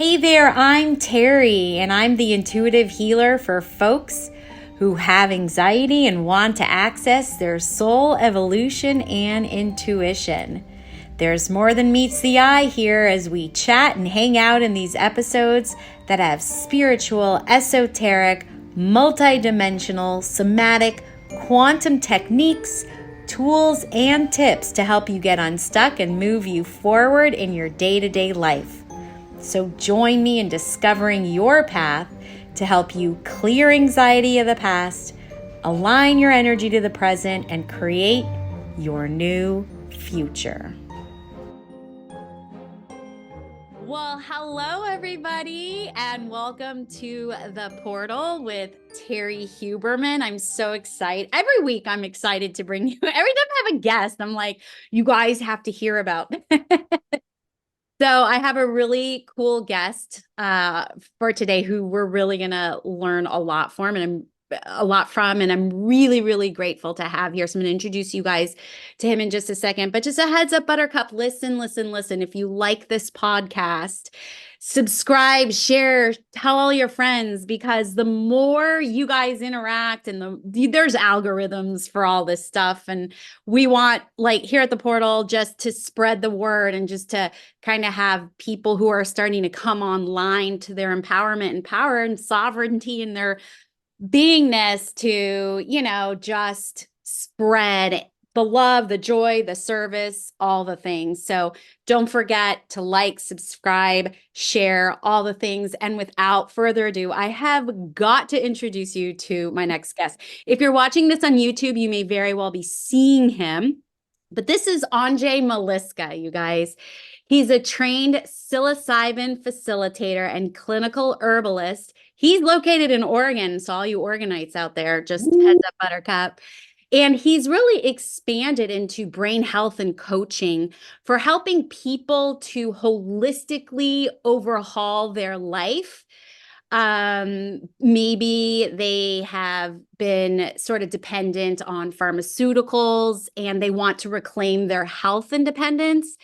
Hey there, I'm Terrie, and I'm the intuitive healer for folks who have anxiety and want to access their soul evolution and intuition. There's more than meets the eye here as we chat and hang out in these episodes that have spiritual, esoteric, multidimensional, somatic, quantum techniques, tools, and tips to help you get unstuck and move you forward in your day-to-day life. So join me in discovering your path to help you clear anxiety of the past, align your energy to the present, and create your new future. Well, hello, everybody, and welcome to the portal with Terrie Huberman. I'm so excited. Every week, I'm excited to bring you. Every time I have a guest, I'm like, you guys have to hear about. So I have a really cool guest for today who we're really going to learn a lot from, and I'm really, really grateful to have here. So I'm going to introduce you guys to him in just a second. But just a heads up, Buttercup, listen. If you like this podcast, subscribe, share, tell all your friends, because the more you guys interact and there's algorithms for all this stuff. And we want, like here at the portal, just to spread the word and just to kind of have people who are starting to come online to their empowerment and power and sovereignty and their beingness to, just spread the love, the joy, the service, all the things. So don't forget to like, subscribe, share, all the things. And without further ado, I have got to introduce you to my next guest. If you're watching this on YouTube, you may very well be seeing him. But this is Anjay Maliska, you guys. He's a trained psilocybin facilitator and clinical herbalist. He's located in Oregon, so all you Oregonites out there, just heads up, Buttercup. And he's really expanded into brain health and coaching for helping people to holistically overhaul their life. Maybe they have been sort of dependent on pharmaceuticals and they want to reclaim their health independence.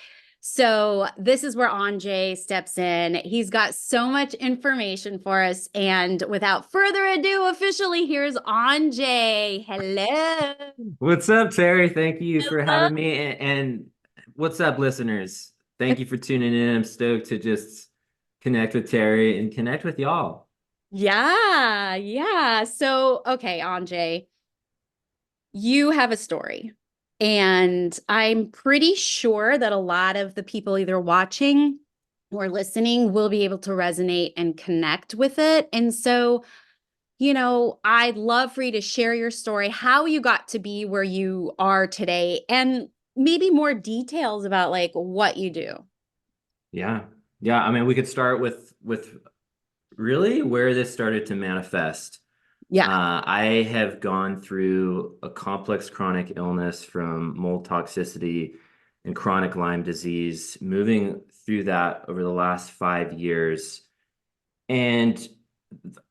So this is where Anjay steps in. He's got so much information for us. And without further ado, officially, here's Anjay. Hello. What's up, Terry? Thank you for Hello. having me. And what's up, listeners? Thank you for tuning in. I'm stoked to just connect with Terry and connect with y'all. Yeah. So, okay, Anjay, you have a story. And I'm pretty sure that a lot of the people either watching or listening will be able to resonate and connect with it. And so, I'd love for you to share your story, how you got to be where you are today, and maybe more details about like what you do. Yeah. Yeah. I mean, we could start with really where this started to manifest. Yeah. I have gone through a complex chronic illness from mold toxicity and chronic Lyme disease, moving through that over the last 5 years. And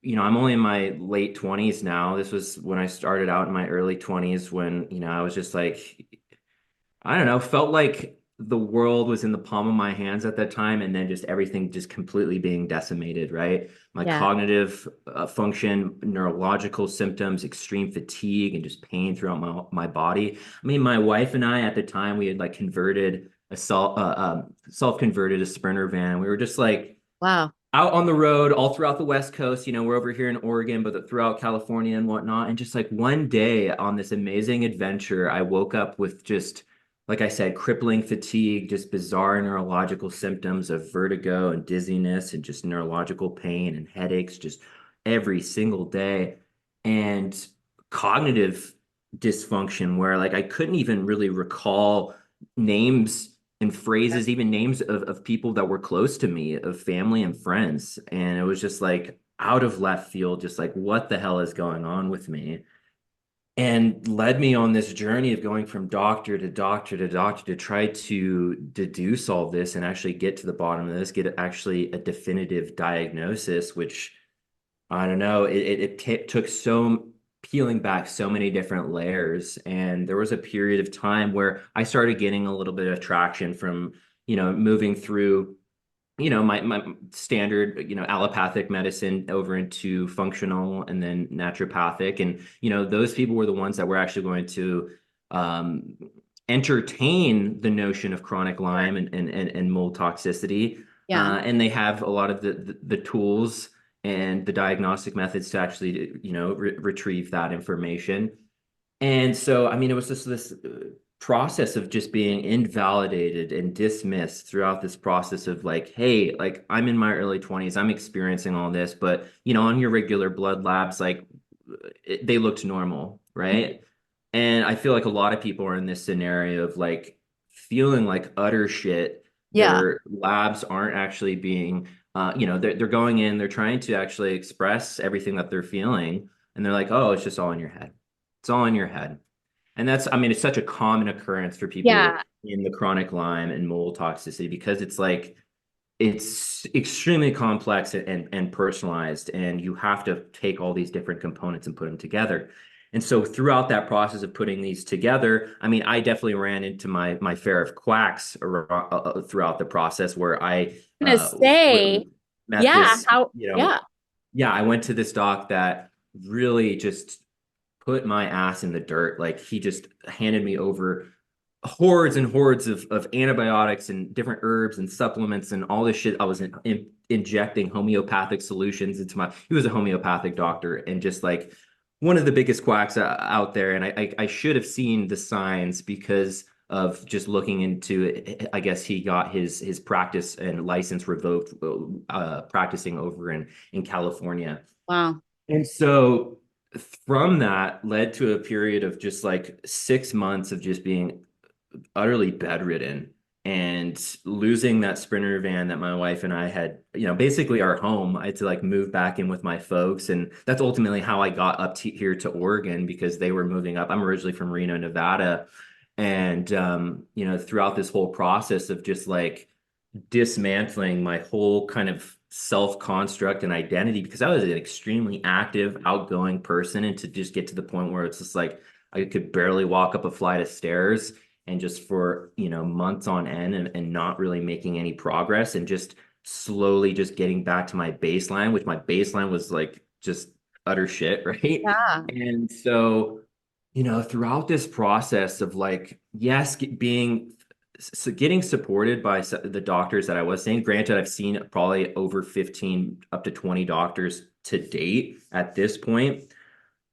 I'm only in my late 20s now. This was when I started out in my early 20s when, I was just like, I don't know, felt like the world was in the palm of my hands at that time, and then just everything just completely being decimated, right? My Yeah. cognitive function, neurological symptoms, extreme fatigue, and just pain throughout my body. I mean, my wife and I at the time, we had like converted self-converted a Sprinter van. We were just like, Wow. out on the road all throughout the West Coast. We're over here in Oregon, but throughout California and whatnot. And just like one day on this amazing adventure, I woke up with just, like I said, crippling fatigue, just bizarre neurological symptoms of vertigo and dizziness and just neurological pain and headaches just every single day. And cognitive dysfunction where like I couldn't even really recall names and phrases, even names of people that were close to me, of family and friends. And it was just like out of left field, just like, what the hell is going on with me? And led me on this journey of going from doctor to doctor to doctor to try to deduce all this and actually get to the bottom of this, get actually a definitive diagnosis, which I don't know, it took so peeling back so many different layers. And there was a period of time where I started getting a little bit of traction from, moving through my standard, allopathic medicine over into functional and then naturopathic. And, those people were the ones that were actually going to um, entertain the notion of chronic Lyme and mold toxicity. Yeah. And they have a lot of the tools and the diagnostic methods to actually, retrieve that information. And so, I mean, it was just this process of just being invalidated and dismissed throughout this process of like, hey, like I'm in my early 20s, I'm experiencing all this, but on your regular blood labs, like they looked normal, right? And I feel like a lot of people are in this scenario of like feeling like utter shit. Yeah. Their labs aren't actually being, they're going in, they're trying to actually express everything that they're feeling, and they're like, oh, it's just all in your head. It's all in your head. And that's, I mean, it's such a common occurrence for people Yeah. in the chronic Lyme and mold toxicity because it's like, it's extremely complex and personalized, and you have to take all these different components and put them together. And so throughout that process of putting these together, I mean, I definitely ran into my fair of quacks throughout the process where I Gonna say, met yeah, this, how, yeah. yeah, I went to this doc that really just put my ass in the dirt. Like he just handed me over hordes and hordes of antibiotics and different herbs and supplements and all this shit. I was injecting homeopathic solutions into my. He was a homeopathic doctor and just like one of the biggest quacks out there. And I should have seen the signs because of just looking into it. I guess he got his practice and license revoked, practicing over in California. Wow. And so from that led to a period of just like 6 months of just being utterly bedridden and losing that Sprinter van that my wife and I had, basically our home. I had to like move back in with my folks. And that's ultimately how I got up to here to Oregon because they were moving up. I'm originally from Reno, Nevada. And, throughout this whole process of just like dismantling my whole kind of self construct and identity because I was an extremely active, outgoing person. And to just get to the point where it's just like I could barely walk up a flight of stairs and just for, months on end and not really making any progress and just slowly just getting back to my baseline, which my baseline was like just utter shit, right? Yeah. And so, throughout this process of like, yes, being getting supported by the doctors that I was seeing. Granted, I've seen probably over 15 up to 20 doctors to date at this point,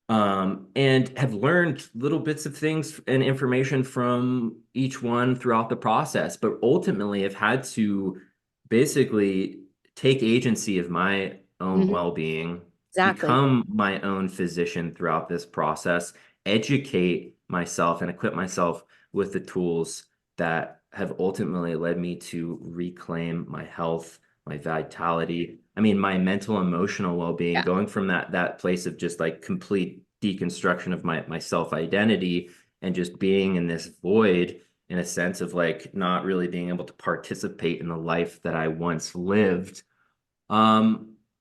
and have learned little bits of things and information from each one throughout the process, but ultimately have had to basically take agency of my own Mhm. well-being, Exactly. become my own physician throughout this process, educate myself and equip myself with the tools that have ultimately led me to reclaim my health, my vitality. I mean, my mental, emotional well-being, Yeah. going from that place of just like complete deconstruction of my self-identity and just being in this void in a sense of like not really being able to participate in the life that I once lived.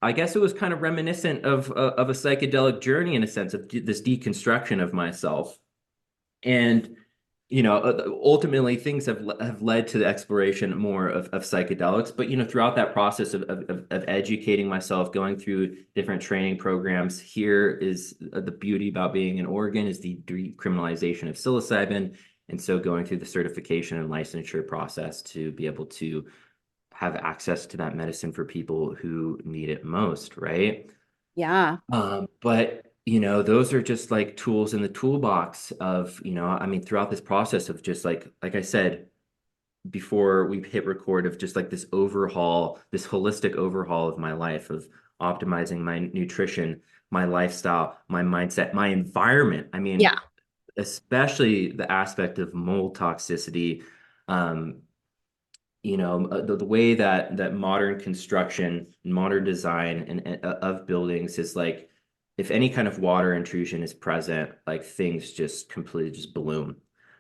I guess it was kind of reminiscent of a psychedelic journey in a sense of this deconstruction of myself. And ultimately things have led to the exploration more of psychedelics. But throughout that process of educating myself, going through different training programs, here is the beauty about being in Oregon is the decriminalization of psilocybin. And so going through the certification and licensure process to be able to have access to that medicine for people who need it most, right? Yeah. But those are just like tools in the toolbox of, I mean, throughout this process of just like I said before we hit record of just like this overhaul, this holistic overhaul of my life of optimizing my nutrition, my lifestyle, my mindset, my environment. I Yeah. mean, especially the aspect of mold toxicity. Um, the way that modern construction, modern design and of buildings is like if any kind of water intrusion is present, like things just completely just bloom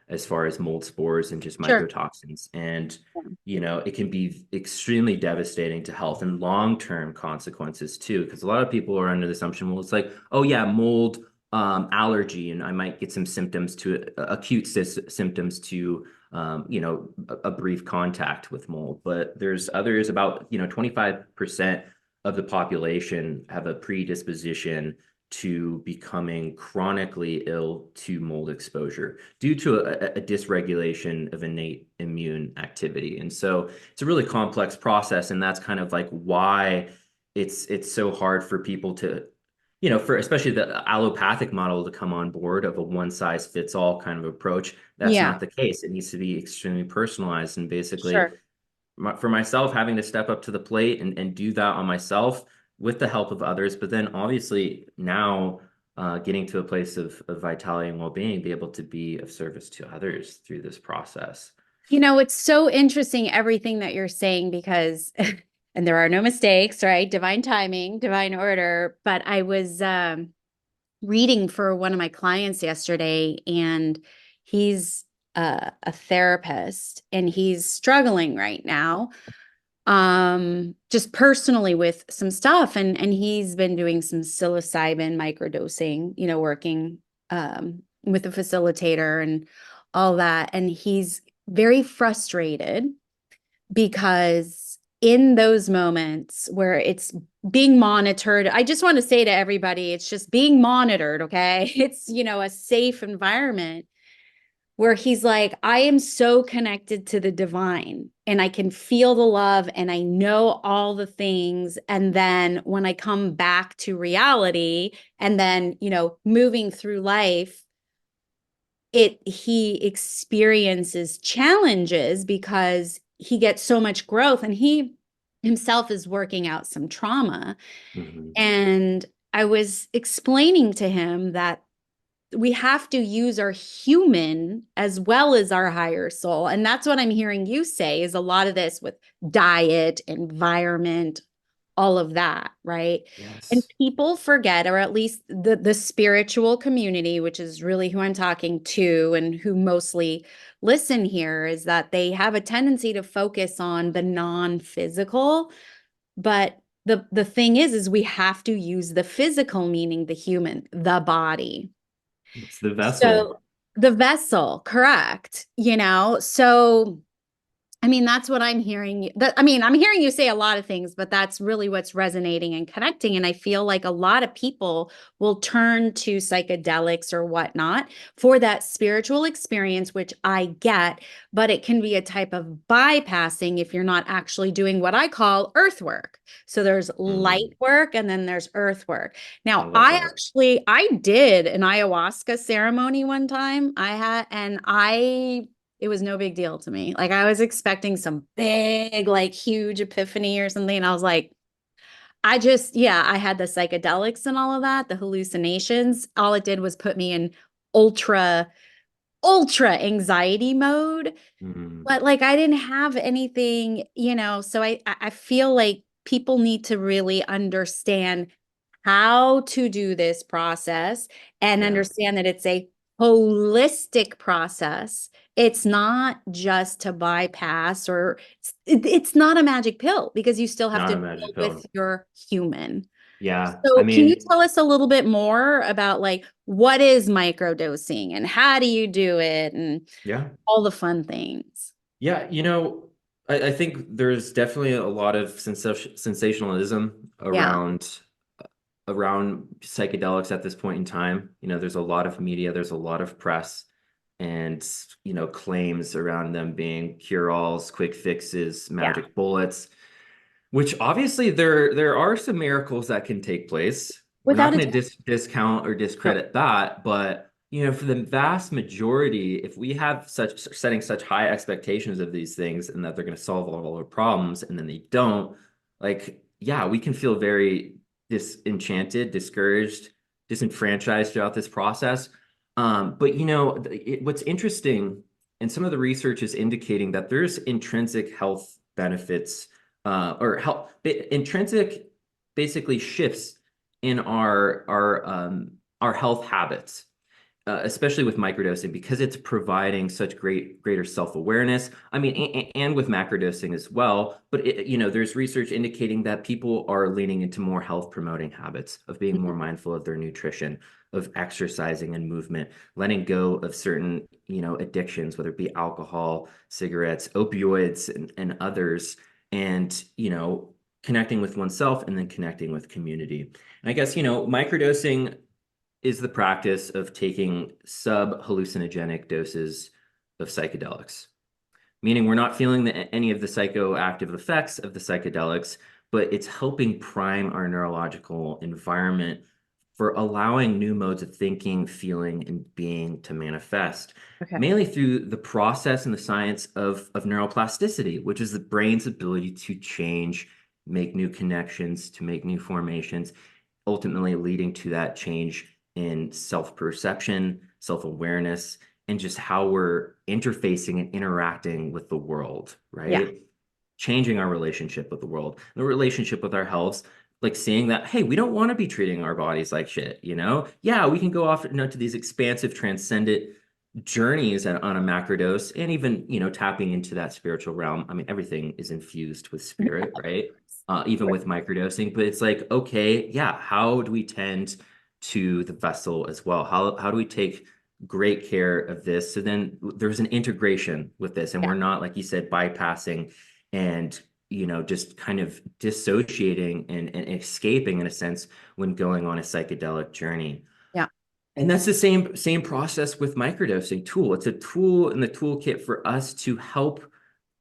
as far as mold spores and just Sure. mycotoxins. And it can be extremely devastating to health and long-term consequences too, because a lot of people are under the assumption, well, it's like, oh yeah, mold allergy, and I might get some symptoms to acute symptoms to a brief contact with mold. But there's others, about 25% of the population have a predisposition to becoming chronically ill to mold exposure due to a dysregulation of innate immune activity. And so it's a really complex process, and that's kind of like why it's so hard for people to, for especially the allopathic model to come on board of a one size fits all kind of approach. That's Yeah, not the case. It needs to be extremely personalized. And basically, sure. for myself, having to step up to the plate and do that on myself with the help of others, but then obviously now getting to a place of vitality and well-being, be able to be of service to others through this process. It's so interesting everything that you're saying because, and there are no mistakes, right? Divine timing, divine order. But I was reading for one of my clients yesterday, and he's a therapist, and he's struggling right now, just personally with some stuff, and he's been doing some psilocybin microdosing, working with a facilitator and all that, and he's very frustrated because in those moments where it's being monitored, I just want to say to everybody, it's just being monitored, okay? It's, a safe environment where he's like, I am so connected to the divine and I can feel the love and I know all the things. And then when I come back to reality and then, moving through life, he experiences challenges because he gets so much growth and he himself is working out some trauma. Mhm. And I was explaining to him that we have to use our human as well as our higher soul. And that's what I'm hearing you say is a lot of this with diet, environment, all of that, right? And Yes. people forget, or at least the spiritual community, which is really who I'm talking to and who mostly listen here, is that they have a tendency to focus on the non-physical. But the thing is we have to use the physical, meaning the human, the body. It's the vessel. So the vessel, correct. So I mean, that's what I'm hearing. I'm hearing you say a lot of things, but that's really what's resonating and connecting. And I feel like a lot of people will turn to psychedelics or whatnot for that spiritual experience, which I get, but it can be a type of bypassing if you're not actually doing what I call earth work. So there's light Mm, work and then there's earth work. I Now, love that. I did an ayahuasca ceremony one time. It was no big deal to me. Like I was expecting some big, like huge epiphany or something. And I was like, yeah, I had the psychedelics and all of that, the hallucinations. All it did was put me in ultra, ultra anxiety mode. Mm, But like I didn't have anything, so I feel like people need to really understand how to do this process and yeah, understand that it's a holistic process. It's not just to bypass or it's not a magic pill because you still have not to a deal magic with pill. your human. Yeah, I So, can you mean, tell us a little bit more about like what is microdosing and how do you do it and yeah. all the fun things? Yeah, I think there's definitely a lot of sensationalism Yeah. around psychedelics at this point in time. There's a lot of media, there's a lot of press, and claims around them being cure-alls, quick fixes, Yeah. magic bullets. Which obviously there are some miracles that can take place. We're not Without a going to doubt. discount or No. discredit that, but for the vast majority, if we have setting such high expectations of these things and that they're going to solve all our problems and then they don't, like, yeah, we can feel very disenchanted, discouraged, disenfranchised throughout this process. But what's interesting, and some of the research is indicating that there's intrinsic health benefits or help intrinsic basically shifts in our health habits. especially with microdosing, because it's providing such greater self-awareness. I mean, and with macrodosing as well. But there's research indicating that people are leaning into more health promoting habits of being more mindful of their nutrition, of exercising and movement, letting go of certain, addictions, whether it be alcohol, cigarettes, opioids, and others, and connecting with oneself and then connecting with community. And I guess, microdosing is the practice of taking sub-hallucinogenic doses of psychedelics, meaning we're not feeling any of the psychoactive effects of the psychedelics, but it's helping prime our neurological environment for allowing new modes of thinking, feeling, and being to manifest, Okay. mainly through the process and the science of neuroplasticity, which is the brain's ability to change, make new connections, to make new formations, ultimately leading to that change in self-perception, self-awareness, and just how we're interfacing and interacting with the world, Yeah. right? Changing our relationship with the world, the relationship with our health, like seeing that, hey, we don't want to be treating our bodies like shit, Yeah, we can go off, to these expansive, transcendent journeys on a macrodose, and even, tapping into that spiritual realm. I mean, everything is infused with spirit, right? Even with microdosing, but it's like, okay, yeah, how do we tend to the vessel as well? How do we take great care of this? So then there's an integration with this, and Yeah. we're not, like you said, bypassing and just kind of dissociating and escaping in a sense when going on a psychedelic journey. Yeah. And that's the same process with microdosing tool. It's a tool in the toolkit for us to help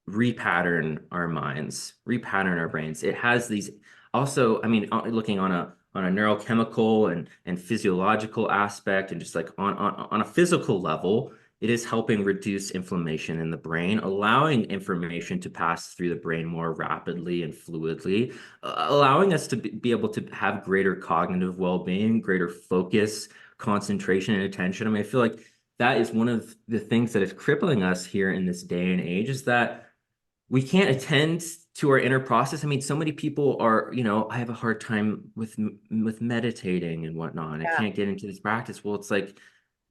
repattern our minds, repattern our brains. It has these also, I mean, looking on a neurochemical and physiological aspect, and just like on a physical level, it is helping reduce inflammation in the brain, allowing information to pass through the brain more rapidly and fluidly, allowing us to be able to have greater cognitive well-being, greater focus, concentration, and attention. I mean, I feel like that is one of the things that is crippling us here in this day and age, is that we can't attend to our inner process. I mean, so many people are, I have a hard time with meditating and whatnot. I Yeah. can't get into this practice. Well, it's like,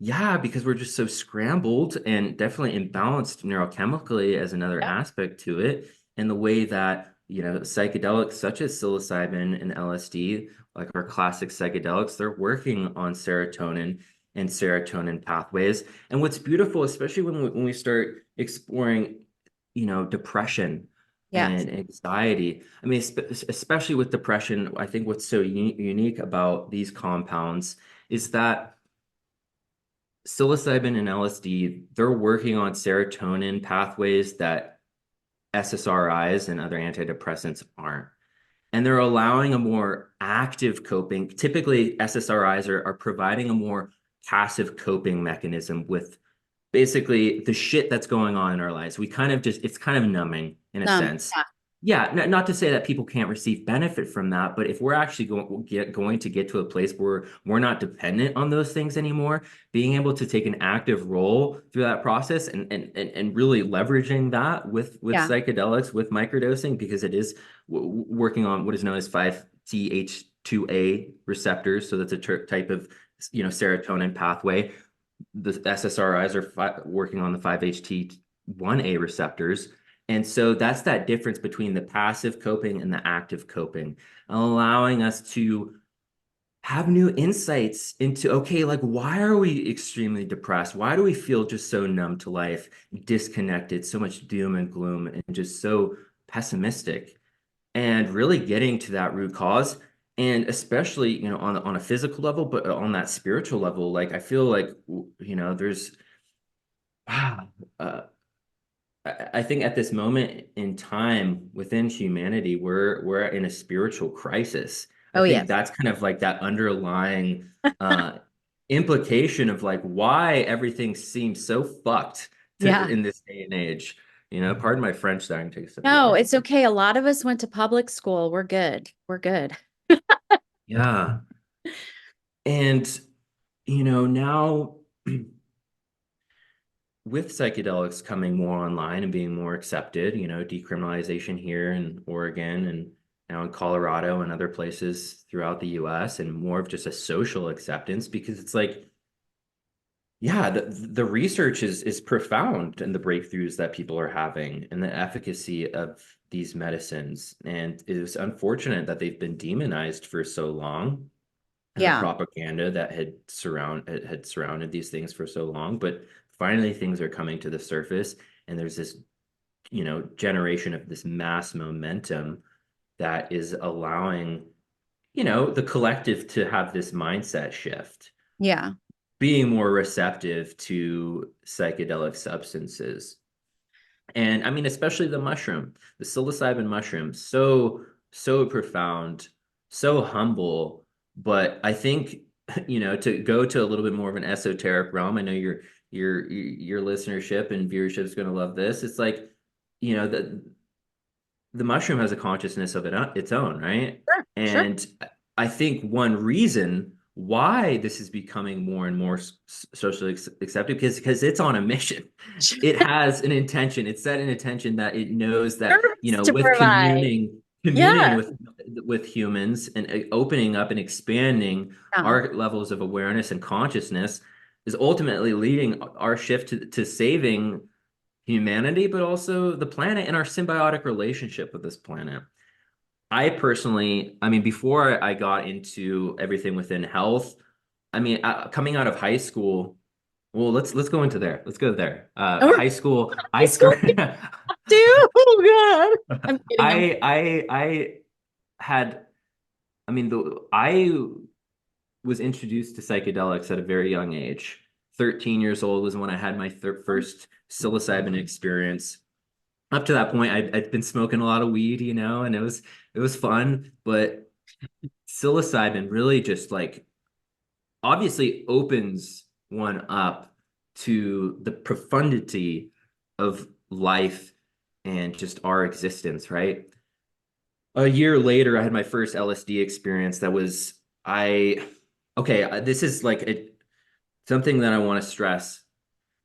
yeah, because we're just so scrambled and definitely imbalanced neurochemically as another Yeah. aspect to it. And the way that, psychedelics such as psilocybin and LSD, like our classic psychedelics, they're working on serotonin and serotonin pathways. And what's beautiful, especially when we start exploring depression Yes. and anxiety. I mean, especially with depression, I think what's so unique about these compounds is that psilocybin and LSD, they're working on serotonin pathways that SSRIs and other antidepressants aren't. And they're allowing a more active coping. Typically, SSRIs are providing a more passive coping mechanism with basically the shit that's going on in our lives. We kind of just, it's kind of numbing in a sense. Yeah. Yeah, not to say that people can't receive benefit from that, but if we're actually going to get to a place where we're not dependent on those things anymore, being able to take an active role through that process, and really leveraging that with Yeah. psychedelics, with microdosing, because it is working on what is known as 5-TH2A receptors. So that's a type of serotonin pathway. The SSRIs are working on the 5-HT1A receptors. And so that's that difference between the passive coping and the active coping, allowing us to have new insights into, okay, like, why are we extremely depressed? Why do we feel just so numb to life, disconnected, so much doom and gloom, and just so pessimistic? And really getting to that root cause. And especially, on a physical level, but on that spiritual level, like, I feel like, there's, uh, I think at this moment in time within humanity, we're in a spiritual crisis. I Oh, think yes. that's kind of like that underlying uh, implication of like why everything seems so fucked Yeah. in this day and age. Pardon my French there. I can take a sip of No, water real it's quick. okay. A lot of us went to public school. We're good. We're good. Yeah. And, now with psychedelics coming more online and being more accepted, decriminalization here in Oregon and now in Colorado and other places throughout the US, and more of just a social acceptance, because it's like yeah, the research is profound and the breakthroughs that people are having and the efficacy of these medicines. And it was unfortunate that they've been demonized for so long and the Yeah. propaganda that had surrounded these things for so long. But finally things are coming to the surface and there's this, generation of this mass momentum that is allowing, the collective to have this mindset shift, Yeah. being more receptive to psychedelic substances. And I mean, especially the psilocybin mushroom, so profound, so humble. But I think, to go to a little bit more of an esoteric realm, I know your listenership and viewership is going to love this. It's like, you know, the mushroom has a consciousness of its own, right? Sure. Sure. And I think one reason why this is becoming more and more socially accepted because it's on a mission. It has an intention. It's set an intention that it knows that, Service to with provide. communing Yeah. with humans and opening up and expanding Yeah. our levels of awareness and consciousness is ultimately leading our shift to saving humanity, but also the planet and our symbiotic relationship with this planet. I personally, I mean, before I got into everything within health, I mean, coming out of high school, well, let's go into there. Let's go there. Oh, High school, high I school started. too. Oh God. I'm kidding. I had, I mean, I was introduced to psychedelics at a very young age. 13 years old was when I had my first psilocybin experience. Up to that point, I'd been smoking a lot of weed, and it was fun, but psilocybin really just like obviously opens one up to the profundity of life and just our existence, right? A year later, I had my first LSD experience that was I okay, this is like something that I want to stress.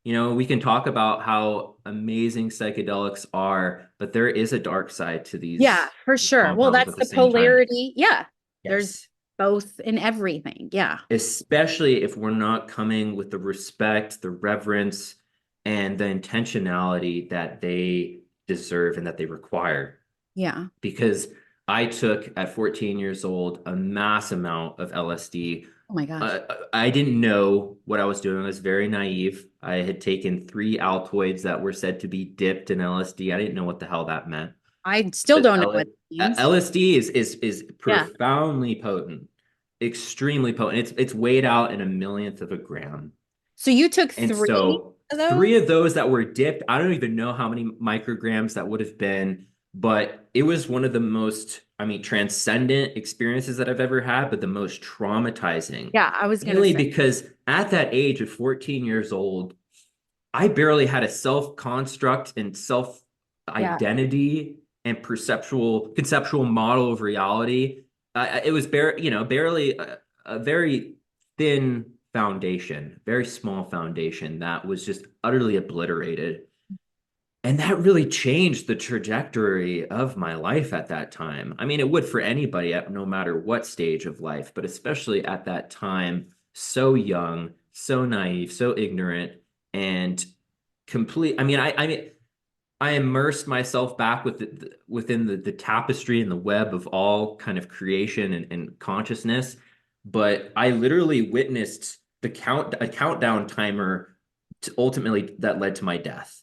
We can talk about how amazing psychedelics are, but there is a dark side to Yeah, for these sure. Well, compounds that's at the the same time. polarity. Yeah. There's Yes. both in everything. Yeah. Especially if we're not coming with the respect, the reverence, and the intentionality that they deserve and that they require. Yeah. Because I took at 14 years old a mass amount of LSD. Oh my gosh. I didn't know what I was doing. I was very naive. I had taken 3 Altoids that were said to be dipped in LSD. I didn't know what the hell that meant. I still But don't know what it means. LSD is Yeah. profoundly potent, extremally potent. It's weighed out in a millionth of a gram. So you took And three so of 3 those? of those that were dipped, I don't even know how many micrograms that would have been, but it was one of the most, I mean, transcendent experiences that I've ever had, but the most traumatizing. Yeah, I was gonna Mainly say. because at that age of 14 years old, I barely had a self construct and self Yeah. identity and perceptual conceptual model of reality. It was barely a very thin foundation, very small foundation that was just utterly obliterated. And that really changed the trajectory of my life at that time. I mean, it would for anybody at no matter what stage of life, but especially at that time, so young, so naive, so ignorant, and complete. I immersed myself back within the tapestry and the web of all kind of creation and consciousness. But I literally witnessed a countdown timer to ultimately that led to my death.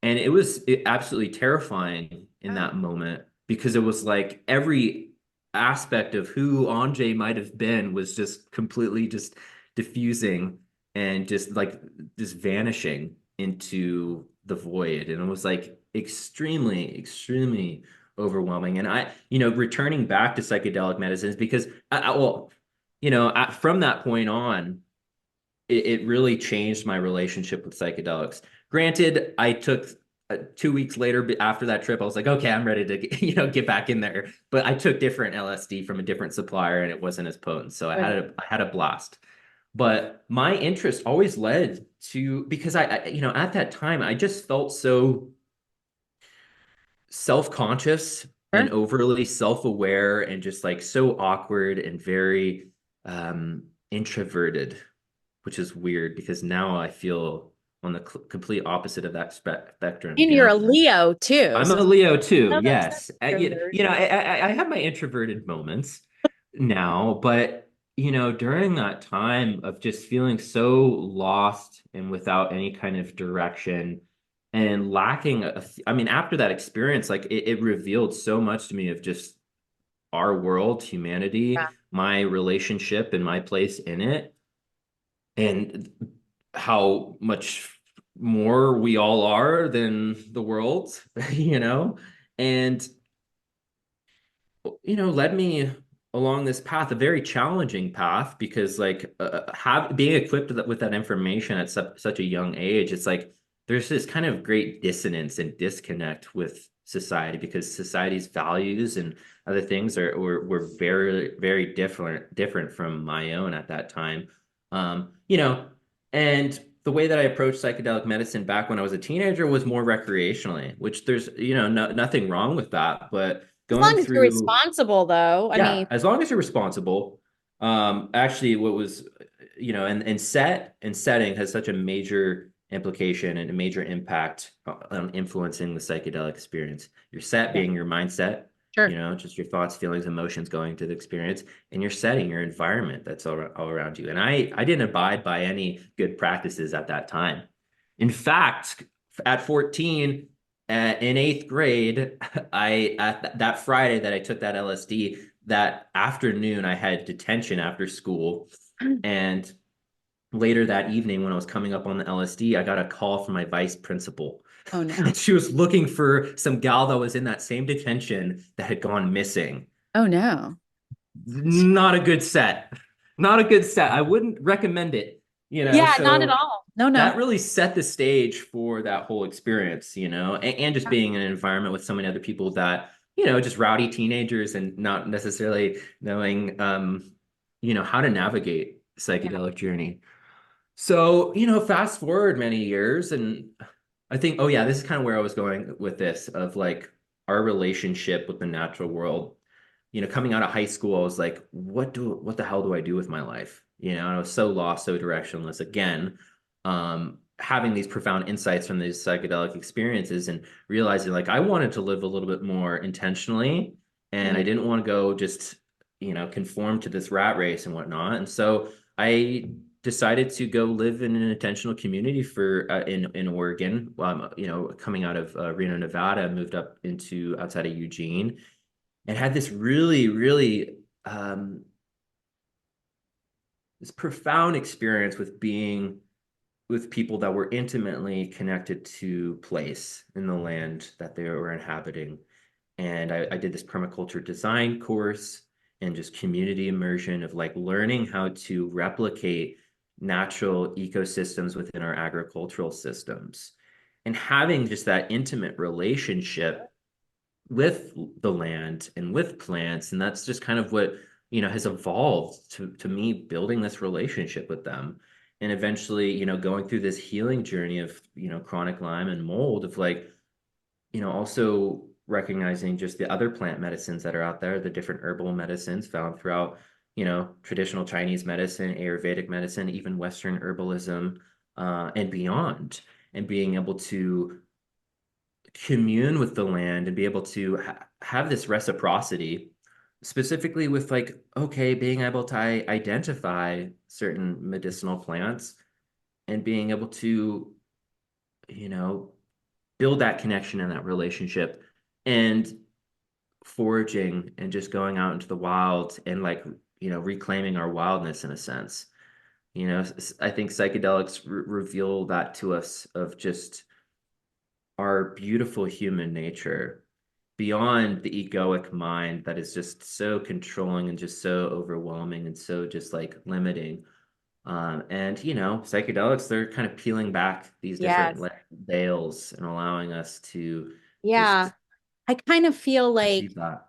And it was absolutely terrifying in Yeah. that moment because it was like every aspect of who Anjay might have been was just completely just diffusing and just vanishing into the void. And it was like extremely, extremely overwhelming. And returning back to psychedelic medicines because well, from that point on, it really changed my relationship with psychedelics. Granted, I took 2 weeks later after that trip, I was like, okay, I'm ready to get back in there. But I took different LSD from a different supplier, and it wasn't as potent, so I had a blast. But my interest always led to because at that time I just felt so self-conscious and Sure. overly self-aware and just like so awkward and very introverted which is weird because now I feel on the complete opposite of that spectrum, And you you're know? a Leo too. I'm So a Leo too, oh, that's yes. extrovert. I have my introverted moments now, but during that time of just feeling so lost and without any kind of direction and lacking I mean, after that experience, like it revealed so much to me of just our world, humanity, Yeah. my relationship and my place in it, and how much more we all are than the world, you know? And led me along this path, a very challenging path, because like have being equipped with that information at such a young age, it's like there's this kind of great dissonance and disconnect with society because society's values and other things were very, very different from my own at that time. And the way that I approached psychedelic medicine back when I was a teenager was more recreationally, which there's, nothing wrong with that, but As going long as you're through, responsible, though. I yeah, mean, as long as you're responsible. Actually, what was, and setting has such a major implication and a major impact on influencing the psychedelic experience. Your set yeah, being your mindset, sure. just your thoughts, feelings, emotions going to the experience, and your setting, your environment that's all around you. And I didn't abide by any good practices at that time. In fact, at 14, in eighth grade, I at that Friday that I took that LSD, that afternoon I had detention after school, and later that evening when I was coming up on the LSD, I got a call from my vice principal. Oh no. And she was looking for some gal that was in that same detention that had gone missing. Oh no. Not a good set. Not a good set. I wouldn't recommend it, Yeah, not at so all. No, that no. really set the stage for that whole experience, and just being in an environment with so many other people that, just rowdy teenagers and not necessarily knowing, how to navigate Yeah. psychedelic journey. So, fast forward many years, and I think, oh yeah, this is kind of where I was going with this of like our relationship with the natural world. Coming out of high school, I was like, what the hell do I do with my life? And I was so lost, so directionless again. Having these profound insights from these psychedelic experiences and realizing like I wanted to live a little bit more intentionally, and I Mm, didn't want to go just, conform to this rat race and whatnot. And so I decided to go live in an intentional community for in Oregon. Coming out of Reno, Nevada, moved up into outside of Eugene, and had this really, really this profound experience with being with people that were intimately connected to place in the land that they were inhabiting. And I did this permaculture design course and just community immersion of like learning how to replicate natural ecosystems within our agricultural systems and having just that intimate relationship with the land and with plants. And that's just kind of what, has evolved to me building this relationship with them. And eventually, going through this healing journey of, chronic Lyme and mold, of like, also recognizing just the other plant medicines that are out there, the different herbal medicines found throughout, traditional Chinese medicine, Ayurvedic medicine, even Western herbalism, and beyond, and being able to commune with the land and be able to have this reciprocity, specifically with like, okay, being able to identify certain medicinal plants and being able to, you know, build that connection and that relationship, and foraging and just going out into the wild and like, reclaiming our wildness in a sense. I think psychedelics reveal that to us of just our beautiful human nature beyond the egoic mind that is just so controlling and just so overwhelming and so just like limiting. And psychedelics, they're kind of peeling back these different yes. veils and allowing us to Yeah. just I kind of feel like achieve that.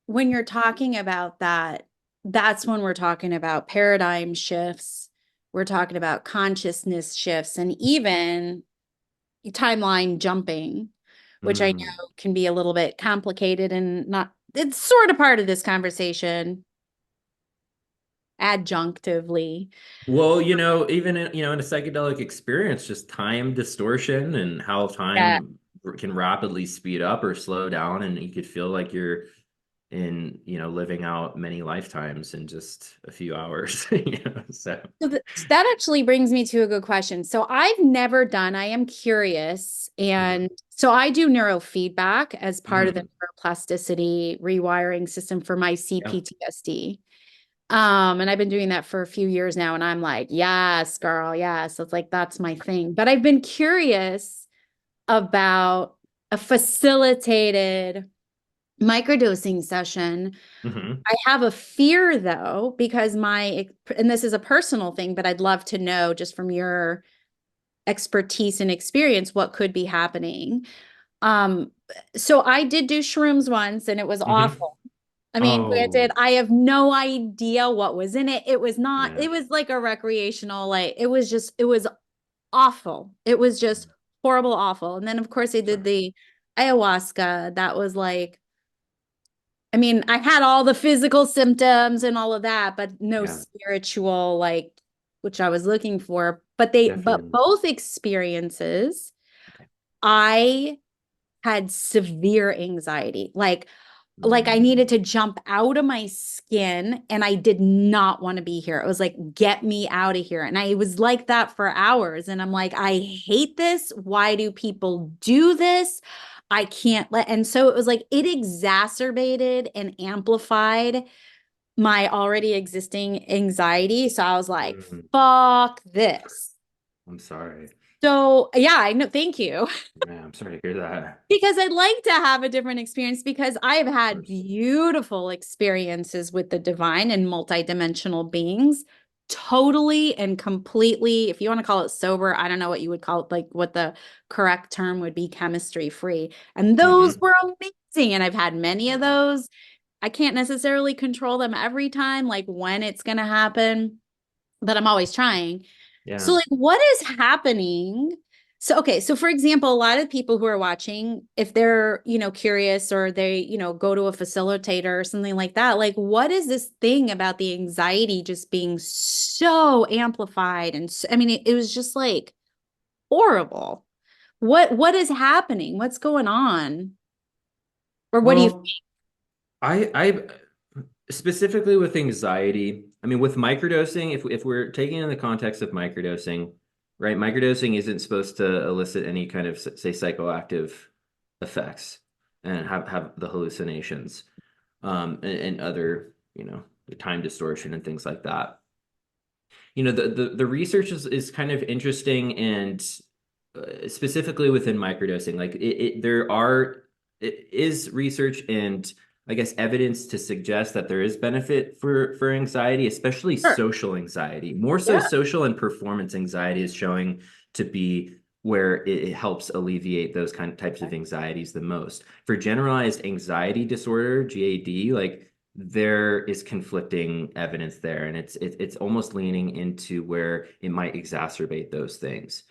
when you're talking about that, that's when we're talking about paradigm shifts. We're talking about consciousness shifts and even timeline jumping, which I Mm, know can be a little bit complicated and not, it's sort of part of this conversation. adjunctively. Well, even in a psychedelic experience, just time distortion and how Yeah. time can rapidly speed up or slow down, and you could feel like you're living out many lifetimes in just a few hours. So. So that actually brings me to a good question. So I've never done, I am curious. Mhm. And so I do neurofeedback as part of the Mhm. neuroplasticity rewiring system for my Yeah. CPTSD. And I've been doing that for a few years now. And I'm like, yes, girl, yes. It's like, that's my thing. But I've been curious about a facilitated microdosing session. Hmm. I have a fear though, because and this is a personal thing, but I'd love to know just from your expertise and experience what could be happening. Um, so I did do shrooms once and it was Hmm. awful. I mean, granted, Oh, I have no idea what was in it. It was not, yeah. it was like a recreational, like it was awful. It was just horrible, awful. And then of course I did Sorry. the ayahuasca. That was like, I mean, I had all the physical symptoms and all of that, but no Yeah, spiritual, like, which I was looking for. But definitely. both experiences, Okay. I had severe anxiety. Like I Mm, needed to jump out of my skin and I did not want to be here. It was like, get me out of here. And I was like that for hours. And I'm like, I hate this. Why do people do this? I can't let. And so it was like it exacerbated and amplified my already existing anxiety. So I was like, mm, fuck this. I'm sorry. So yeah, I know. Thank you. Yeah, I'm sorry to hear that. Because I'd like to have a different experience because I have Of had course. beautiful experiences with the divine and multidimensional beings. Totally and completely, if you want to call it sober, I don't know what you would call it, like what the correct term would be, chemistry free. And those Hmm. were amazing. And I've had many of Yeah. those. I can't necessarily control them every time, like when it's going to happen, but I'm always trying. So, Yeah. like, what is happening? So, okay, so for example, a lot of people who are watching, if they're, curious or they, go to a facilitator or something like that, like, what is this thing about the anxiety just being so amplified? And I mean, it was just like horrible. What is happening? What's going on? Or what do you Well, I specifically with anxiety, I mean, with microdosing, if we're taking it in the context of microdosing, right? Microdosing isn't supposed to elicit any kind of, say, psychoactive effects and have the hallucinations, and other, the time distortion and things like that. The research is kind of interesting, and specifically within microdosing, like it is research and, I guess, evidence to suggest that there is benefit for anxiety, especially Sure. social anxiety. More so, Yeah. social and performance anxiety is showing to be where it helps alleviate those kind of types of anxieties the most. For generalized anxiety disorder, GAD, like, there is conflicting evidence there, and it's almost leaning into where it might exacerbate those things.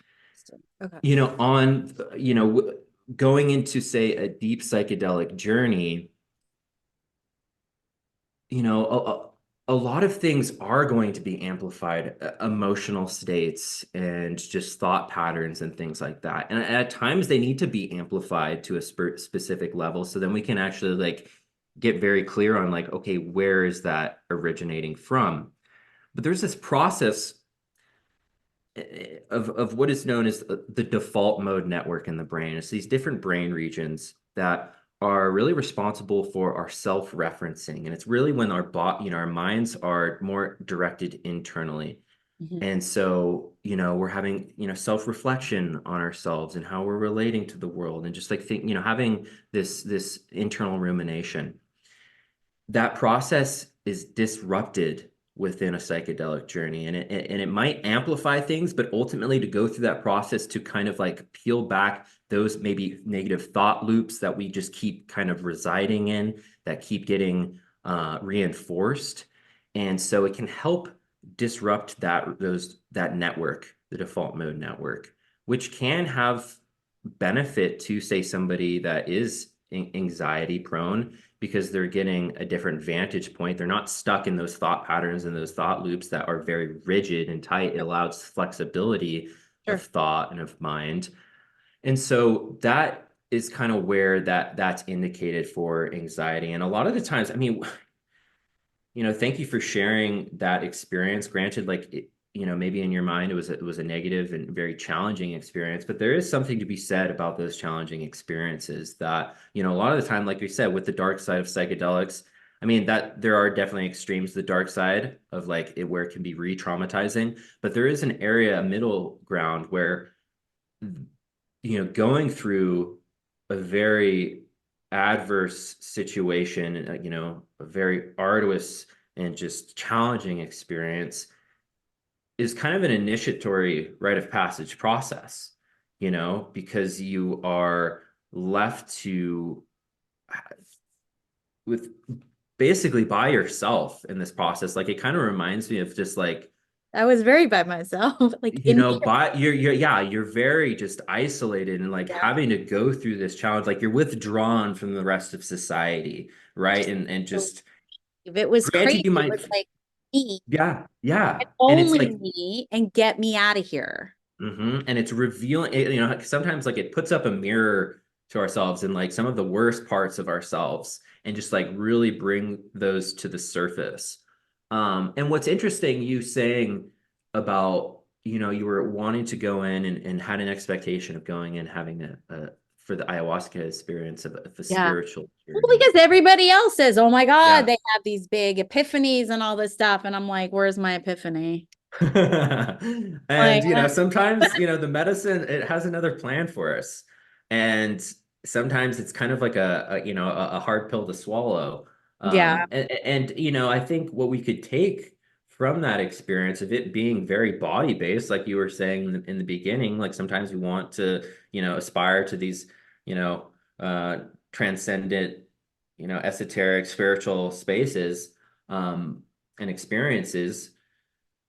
Okay. On going into, say, a deep psychedelic journey, a lot of things are going to be amplified, emotional states and just thought patterns and things like that. And at times they need to be amplified to a specific level. So then we can actually, like, get very clear on, like, okay, where is that originating from? But there's this process, of what is known as the default mode network in the brain. It's these different brain regions that are really responsible for our self-referencing, and it's really when our minds are more directed internally. Mhm. And so, we're having, self-reflection on ourselves and how we're relating to the world, and just like having this internal rumination. That process is disrupted within a psychedelic journey, and it might amplify things, but ultimately, to go through that process to kind of like peel back those maybe negative thought loops that we just keep kind of residing in, that keep getting reinforced. And so it can help disrupt that network, the default mode network, which can have benefit to, say, somebody that is anxiety prone because they're getting a different vantage point. They're not stuck in those thought patterns and those thought loops that are very rigid and tight. It allows flexibility of Sure. thought and of mind. And so that is kind of where that's indicated for anxiety. And a lot of the times, I mean, thank you for sharing that experience. Granted, like maybe in your mind it was a negative and very challenging experience, but there is something to be said about those challenging experiences that, a lot of the time, like we said, with the dark side of psychedelics, I mean that there are definitely extremes to the dark side of like it where it can be re-traumatizing, but there is an area, a middle ground where going through a very adverse situation, a very arduous and just challenging experience is kind of an initiatory rite of passage process, because you are left to with basically by yourself in this process. Like it kind of reminds me of just like I was very by myself, like in here. but you're very just isolated and like Yeah. having to go through this challenge, like you're withdrawn from the rest of society, right? And just It was crazy. granted you It might, was like me and yeah, and it's only like me and get me out of here. and it's revealing sometimes like it puts up a mirror to ourselves and like some of the worst parts of ourselves and just like really bring those to the surface. And what's interesting, you saying about, you were wanting to go in and had an expectation of going in having a for the ayahuasca experience of a Yeah. spiritual Well, journey. because everybody else says, oh my God, Yeah. they have these big epiphanies and all this stuff. And I'm like, where's my epiphany? Like, And sometimes the medicine, it has another plan for us, and sometimes it's kind of like a hard pill to swallow. yeah, And I think what we could take from that experience of it being very body based, like you were saying in the beginning, like sometimes we want to aspire to these you know uh transcendent esoteric spiritual spaces, um and experiences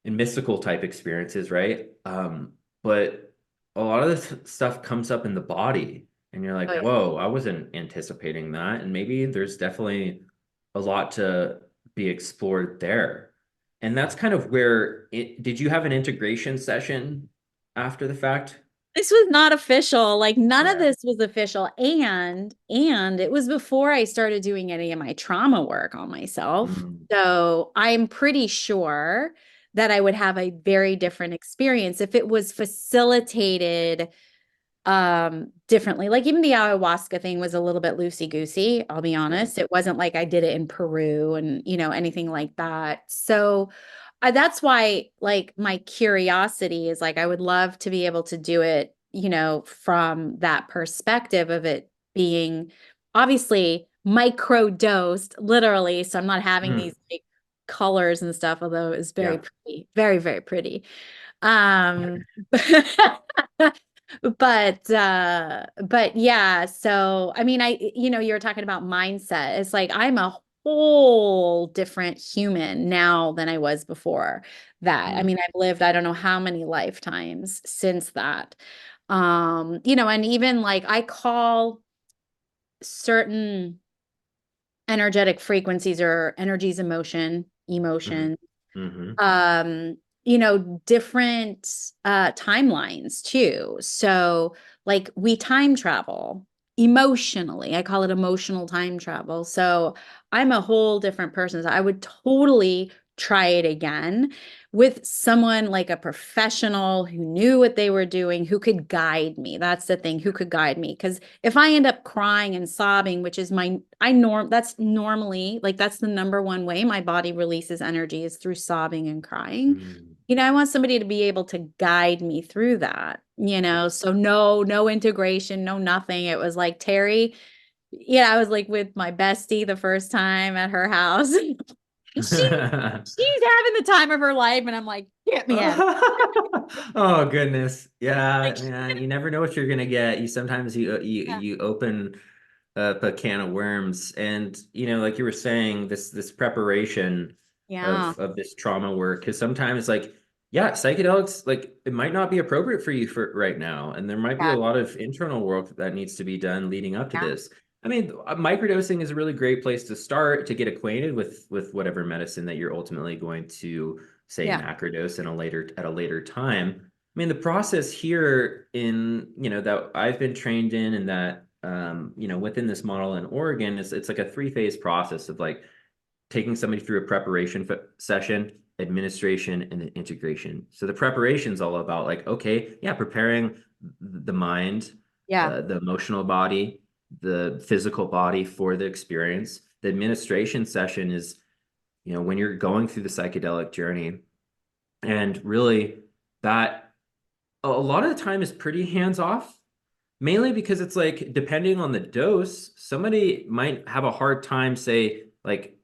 and mystical type experiences, right? But a lot of this stuff comes up in the body, and you're oh like, yeah. whoa, I wasn't anticipating that. And maybe there's definitely a lot to be explored there. And that's kind of where did you have an integration session after the fact? This was not official. Like none of Yeah. this was official. And it was before I started doing any of my trauma work on myself. Mm, So I'm pretty sure that I would have a very different experience if it was facilitated differently. Like even the ayahuasca thing was a little bit loosey goosey, I'll be yeah. honest. It wasn't like I did it in Peru and anything like that. So that's why like my curiosity is like I would love to be able to do it, from that perspective of it being obviously micro dosed literally, so I'm not having Mm, these like colors and stuff, although it was very yeah. pretty, very very pretty. um but yeah, so I mean, you were talking about mindset. It's like I'm a whole different human now than I was before that. I Mm, mean, I've lived I don't know how many lifetimes since that. And even like I call certain energetic frequencies or energies mm, emotion, mm-hmm, different timelines too. So, like, we time travel emotionally. I call it emotional time travel. So, I'm a whole different person. So I would totally try it again with someone like a professional who knew what they were doing, who could guide me. That's the thing, who could guide me. Because if I end up crying and sobbing, which is that's normally like that's the number one way my body releases energy is through sobbing and crying. mm. I want somebody to be able to guide me through that, so no integration, no nothing. It was like Terrie, I was like with my bestie the first time at her house. She's having the time of her life, and I'm like, get me out of Oh goodness. Yeah, here. man, you never know what you're gonna get. You sometimes Yeah. you open up a can of worms, and like you were saying, this preparation Yeah. of this trauma work, because sometimes like yeah, psychedelics, like it might not be appropriate for you for right now, and there might be Yeah. a lot of internal work that needs to be done leading up to Yeah. this. I mean, microdosing is a really great place to start to get acquainted with whatever medicine that you're ultimately going to say Yeah. macrodose in a later at a later time. I mean, the process here in, that I've been trained in and that within this model in Oregon is it's like a three-phase process of like taking somebody through a preparation session, administration, and then integration. So the preparation is all about like, okay, yeah, preparing the mind, Yeah. the emotional body, the physical body for the experience. The administration session is, when you're going through the psychedelic journey, and really that a lot of the time is pretty hands off, mainly because it's like depending on the dose, somebody might have a hard time, say, like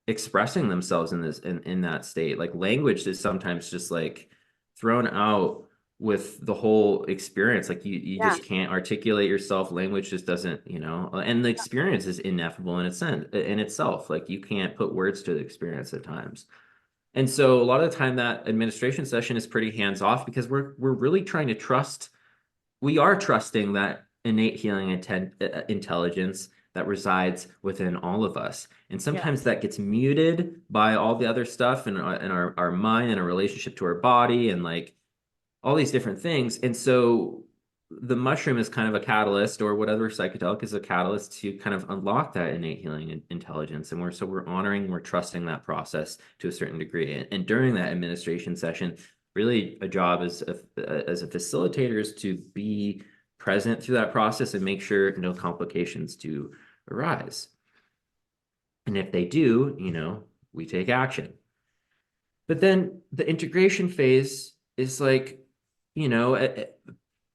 expressing themselves in that state. Like language is sometimes just like thrown out with the whole experience. Like you Yeah. just can't articulate yourself. Language just doesn't, and the experience is ineffable in its sense in itself. Like you can't put words to the experience at times. And so a lot of the time that administration session is pretty hands off because we're really trying to trust, we are trusting that innate healing intelligence that resides within all of us. And Yeah. sometimes that gets muted by all the other stuff in our mind and our relationship to our body and like all these different things. And so the mushroom is kind of a catalyst, or whatever psychedelic is a catalyst to kind of unlock that innate healing intelligence. And we're honoring, we're trusting that process to a certain degree. And during that administration session, really a job as a facilitator is to be present through that process and make sure no complications do arise. And if they do, we take action. But then the integration phase is like, you know,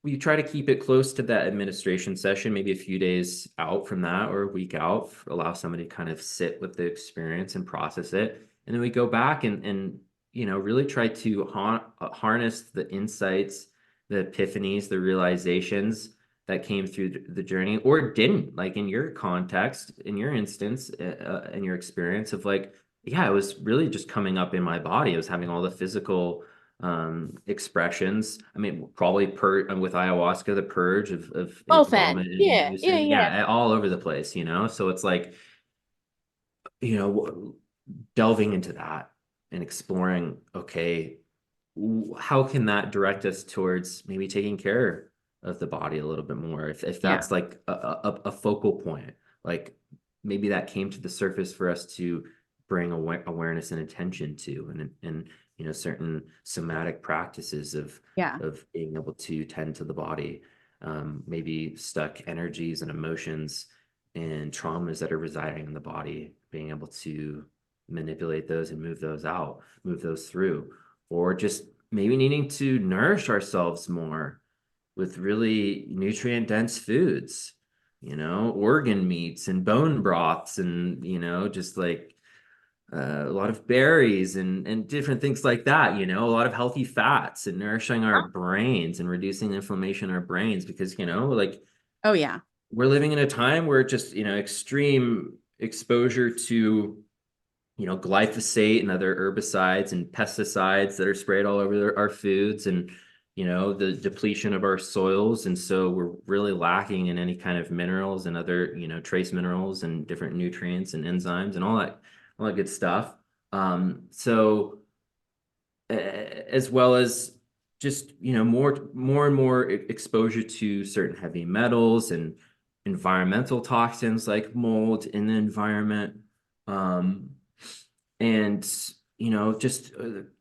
we try to keep it close to that administration session, maybe a few days out from that or a week out, allow somebody to kind of sit with the experience and process it. And then we go back and really try to harness the insights, the epiphanies, the realizations that came through the journey or didn't, like in your context, in your instance, in your experience of like, yeah, it was really just coming up in my body. I was having all the physical expressions. I mean, probably with ayahuasca, the purge of Both ends. vomit Yeah. Yeah. inducing, Yeah. yeah, all over the place, So it's like, you know, delving into that and exploring, okay, how can that direct us towards maybe taking care of the body a little bit more? If Yeah. that's like a focal point, like maybe that came to the surface for us to bring awareness and attention to, and certain somatic practices Yeah. of being able to tend to the body, maybe stuck energies and emotions and traumas that are residing in the body, being able to manipulate those and move those out, move those through, or just maybe needing to nourish ourselves more with really nutrient dense foods, organ meats and bone broths and, just like a lot of berries and different things like that, a lot of healthy fats and nourishing our brains and reducing inflammation in our brains because, like Oh, yeah. we're living in a time where just, extreme exposure to glyphosate and other herbicides and pesticides that are sprayed all over our foods and, the depletion of our soils. And so we're really lacking in any kind of minerals and other, trace minerals and different nutrients and enzymes and all that good stuff. So as well as just, more and more exposure to certain heavy metals and environmental toxins like mold in the environment. Um, and just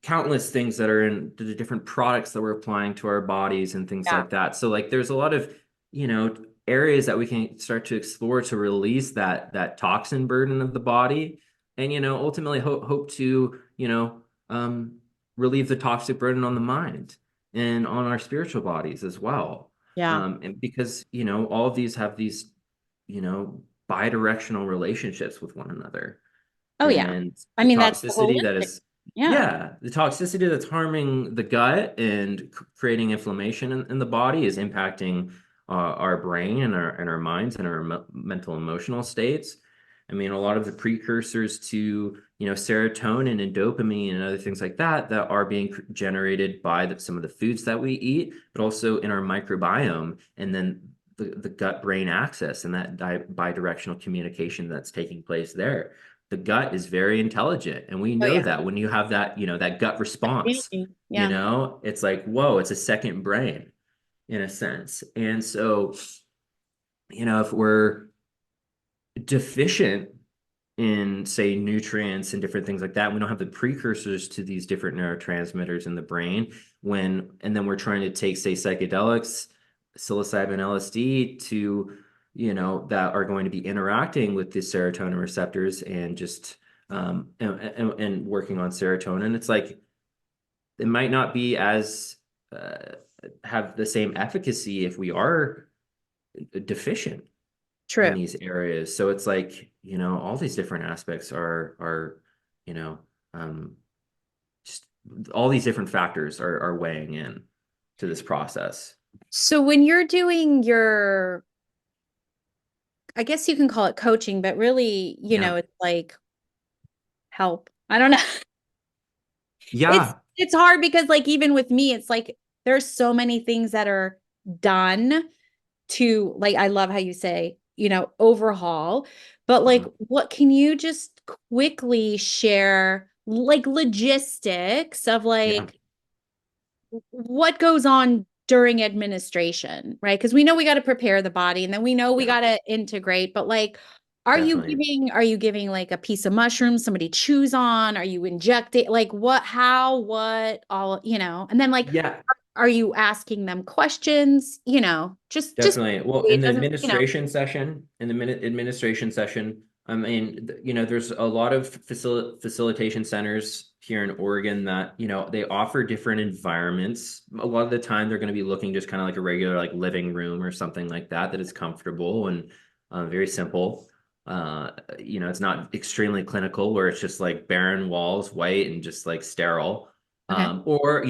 countless things that are in the different products that we're applying to our bodies and things Yeah. like that. So like there's a lot of you know areas that we can start to explore to release that toxin burden of the body, and ultimately hope to um, relieve the toxic burden on the mind and on our spiritual bodies as well. Yeah. And because all of these have these bidirectional relationships with one another, Oh, yeah. and I the mean, that's toxicity that holistic. is Yeah. yeah, the toxicity that's harming the gut and creating inflammation in the body is impacting our brain and our minds and our mental emotional states. I mean, a lot of the precursors to serotonin and dopamine and other things like that are being generated by some of the foods that we eat, but also in our microbiome, and then the gut brain axis and that bidirectional communication that's taking place there. The gut is very intelligent, and we Oh know yeah. that when you have that, that gut response, Yeah. it's like, whoa, it's a second brain in a sense. And so, if we're deficient in, say, nutrients and different things like that, we don't have the precursors to these different neurotransmitters in the brain, and then we're trying to take, say, psychedelics, psilocybin, LSD, to that are going to be interacting with the serotonin receptors and just and working on serotonin. It's like it might not be as uh, have the same efficacy if we are deficient in True. these areas. So it's like, all these different aspects are, you know, um, just all these different factors are weighing in to this process. So when you're doing your, I guess you can call it coaching, but really, Yeah. it's like help. I don't know. It's Yeah. it's hard because like even with me, it's like there's so many things that are done to like I love how you say, overhaul, but like Mhm. what can you just quickly share like logistics of Yeah. like what goes on during administration, right? Because we know we got to prepare the body and then we know we Yeah. got to integrate, but like Definitely. are you giving like a piece of mushroom somebody chews on? Are you injecting like what, how, what, all, and then like Yeah. are you asking them questions? Just Definitely. Well, it doesn't, in the minute administration session, I mean, there's a lot of facilitation centers here in Oregon that, they offer different environments. A lot of the time, they're going to be looking just kind of like a regular like living room or something like that, that is comfortable and very simple. It's not extremely clinical where it's just like barren walls, white and just like sterile. okay. Or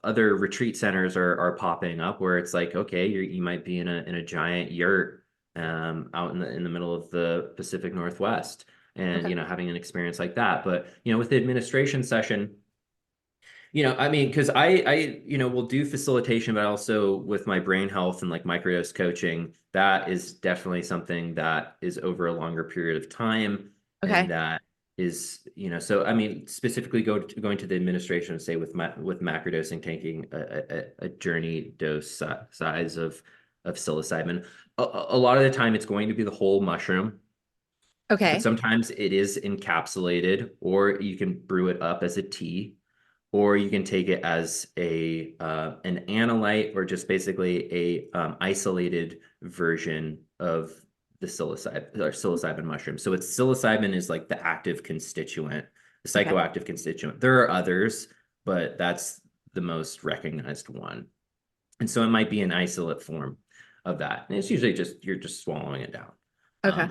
other retreat centers are popping up where it's like, okay, you might be in a giant yurt out in the middle of the Pacific Northwest, and Okay. having an experience like that. But with the administration session, I mean, because I will do facilitation, but also with my brain health and like microdose coaching, that is definitely something that is over a longer period of time. And Okay. that is, so I mean, specifically going to the administration, say with macrodosing, taking a journey dose size of psilocybin. A lot of the time, it's going to be the whole mushroom, but Okay. sometimes it is encapsulated, or you can brew it up as a tea, or you can take it as an analyte, or just basically a isolated version of the psilocybin mushroom. So it's psilocybin is like the active constituent, the Okay. psychoactive constituent. There are others, but that's the most recognized one. And so it might be an isolate form of that. And it's usually just you're just swallowing it down. Okay.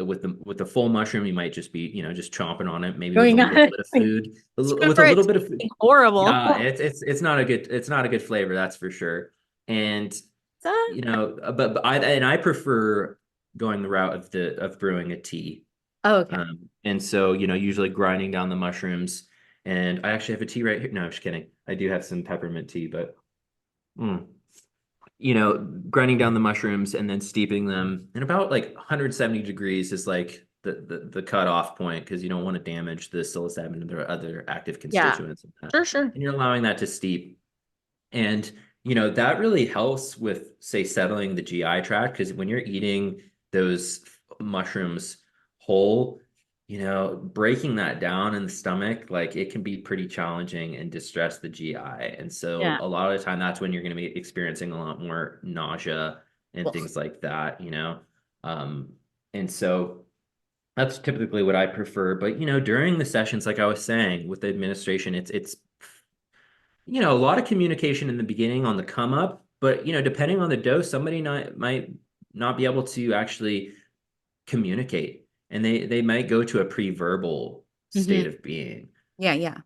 With the full mushroom, you might just be, just chomping on it, maybe with a Going little on bit of like food, it's good with for a it little to bit of be horrible. yeah, it's not a good flavor, that's for sure. And I prefer going the route of brewing a tea. Oh, okay. And so, usually grinding down the mushrooms. And I actually have a tea right here. No, I'm just kidding. I do have some peppermint tea, but mm, grinding down the mushrooms and then steeping them in about like 170 degrees is like the cutoff point, because you don't want to damage the psilocybin and the other active Yeah. constituents in that. Sure, sure. And you're allowing that to steep. And, that really helps with, say, settling the GI tract, because when you're eating those mushrooms whole, breaking that down in the stomach, like it can be pretty challenging and distress the GI. And so Yeah. a lot of the time, that's when you're going to be experiencing a lot more nausea and Ugh. things like that. Um, and so that's typically what I prefer. But, during the sessions, like I was saying, with the administration, it's a lot of communication in the beginning on the come up, but depending on the dose, somebody might not be able to actually communicate, and they might go to a pre-verbal Hmm. state of being, Yeah, yeah.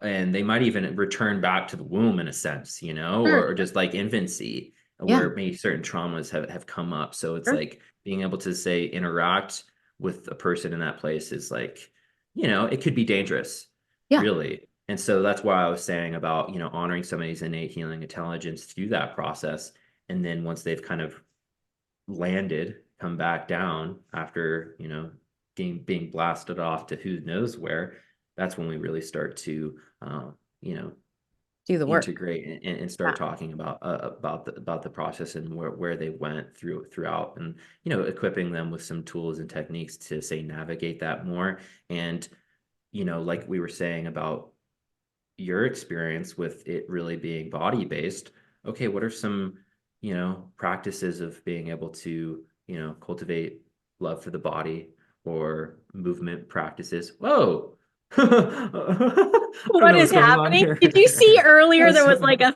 and they might even return back to the womb in a sense, Sure, or sure. just like infancy, Yeah, where maybe certain traumas have come up. So it's sure. like being able to, say, interact with a person in that place is like, it could be dangerous, Yeah. really. And so that's why I was saying about, honoring somebody's innate healing intelligence through that process. And then once they've kind of landed, come back down after, being blasted off to who knows where, that's when we really start to, you know, Do the work. integrate and start Yeah. talking about the process and where they went throughout, and equipping them with some tools and techniques to say navigate that more. And like we were saying about your experience with it really being body based, okay, what are some practices of being able to cultivate love for the body, or movement practices? Whoa. I don't What know is what's going on happening? Did you see here. earlier there That's was like a,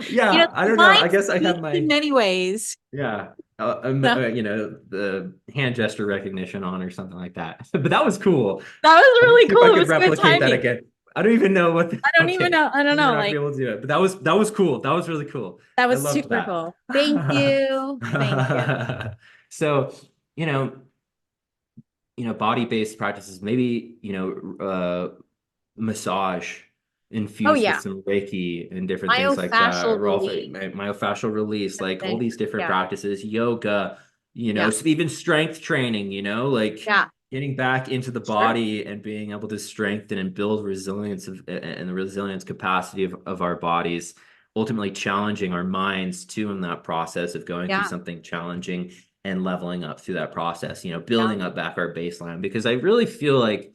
yeah, I the don't know. mind I guess I have speaks in my many ways. yeah, So the hand gesture recognition on or something like that. But that was cool. that was Let me really see if cool. I It could was good replicate that timing. again. I don't even know what I don't even okay. know. I don't Maybe we're know. not gonna be Like able to do it. But that was cool. That was really cool. that I was loved super that. cool. Thank you. Thank you. So, you know, body-based practices, maybe, massage Oh infused with yeah. some Reiki and different things like that. Myofascial Rolf, relief. myofascial release, like all these different Yeah. practices, yoga, Yeah. even strength training, like Yeah. getting back into the Sure. body and being able to strengthen and build resilience and the resilience capacity of our bodies, ultimately challenging our minds too in that process of going through Yeah. something challenging and leveling up through that process, Yeah. building up back our baseline. Because I really feel like,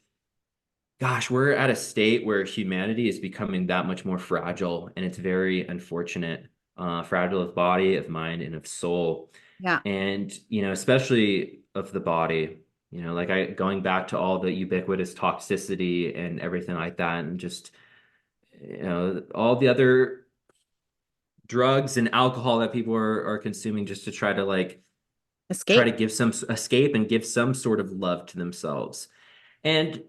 gosh, we're at a state where humanity is becoming that much more fragile, and it's very unfortunate. Fragile of body, of mind, and of soul. Yeah. And, especially of the body, like going back to all the ubiquitous toxicity and everything like that, and just, all the other drugs and alcohol that people are consuming just to try to try to Escape. give some escape and give some sort of love to themselves. And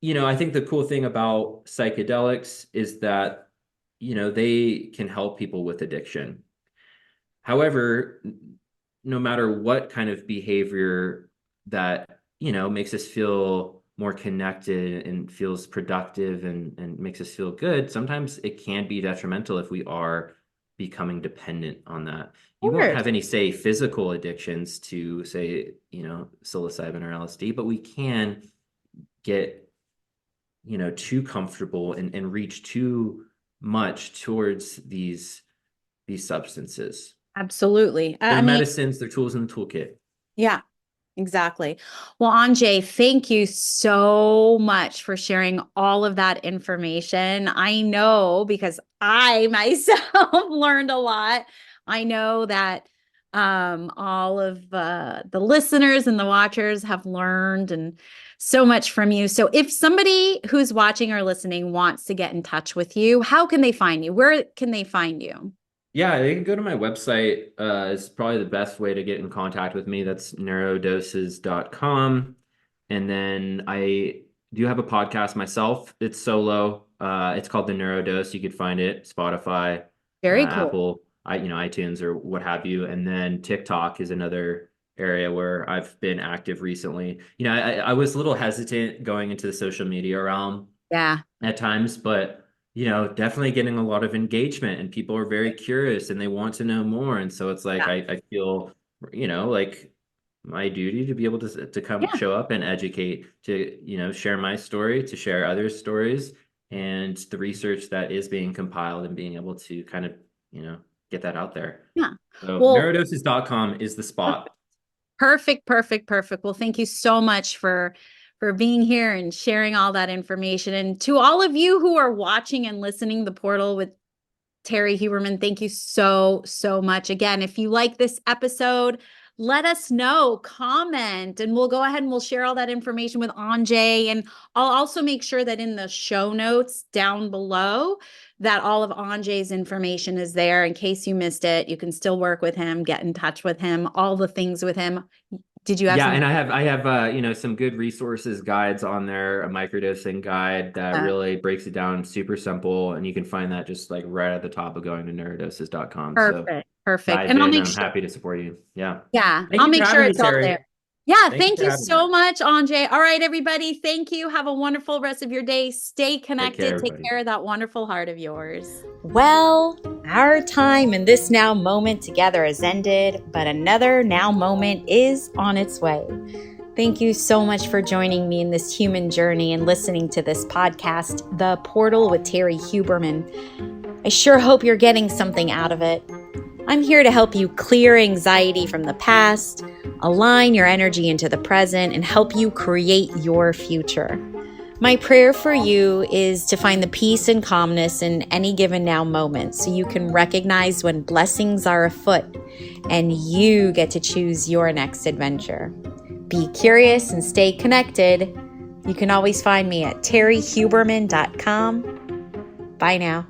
I think the cool thing about psychedelics is that, they can help people with addiction. However, no matter what kind of behavior that, makes us feel more connected and feels productive and makes us feel good, sometimes it can be detrimental if we are becoming dependent on that. Of You won't course. have any, say, physical addictions to, say, psilocybin or LSD, but we can get too comfortable and reach too much towards these substances. Absolutely. They're I mean, medicines, they're tools in the toolkit. yeah. Exactly. Well, Anjay, thank you so much for sharing all of that information. I know because I myself learned a lot. I know that all of the listeners and the watchers have learned and so much from you. So if somebody who's watching or listening wants to get in touch with you, how can they find you? Where can they find you? Yeah, they can go to my website. It's probably the best way to get in contact with me. That's neurodoses.com. And then I do have a podcast myself. It's solo. It's called The Neurodose. You could find it Spotify, Very cool. Apple, iTunes, or what have you. And then TikTok is another area where I've been active recently. I was a little hesitant going into the social media realm Yeah. at times, but definitely getting a lot of engagement, and people are very curious and they want to know more. And so it's like Yeah. I feel, like my duty to be able to come Yeah. show up and educate, to, share my story, to share others' stories, and the research that is being compiled and being able to kind of, get that out there. Yeah. So Well, neurodoses.com is the spot. perfect, perfect, perfect. Well, thank you so much for being here and sharing all that information. And to all of you who are watching and listening, The Portal with Terrie Huberman, thank you so, so much. Again, if you like this episode, let us know, comment, and we'll go ahead and we'll share all that information with Anjay. And I'll also make sure that in the show notes down below that all of Anjay's information is there in case you missed it. You can still work with him, get in touch with him, all the things with him. Did you have Yeah, something? and I have some good resources, guides on there, a microdosing guide that really breaks it down super simple, and you can find that just like right at the top of going to neurodoses.com. So Perfect, perfect. dive And I'll in, make and I'm sure, happy to support you. Yeah. yeah, Thank I'll you for make sure having me, it's all Terrie. there. Yeah, Thank you thank for you having me. so much, Anjay. All right, everybody, thank you. Have a wonderful rest of your day. Stay Take care, connected. Take everybody. care of that wonderful heart of yours. Well, Our time in this now moment together has ended, but another now moment is on its way. Thank you so much for joining me in this human journey and listening to this podcast, The Portal with Terrie Huberman. I sure hope you're getting something out of it. I'm here to help you clear anxiety from the past, align your energy into the present, and help you create your future. My prayer for you is to find the peace and calmness in any given now moment so you can recognize when blessings are afoot and you get to choose your next adventure. Be curious and stay connected. You can always find me at terriehuberman.com. Bye now.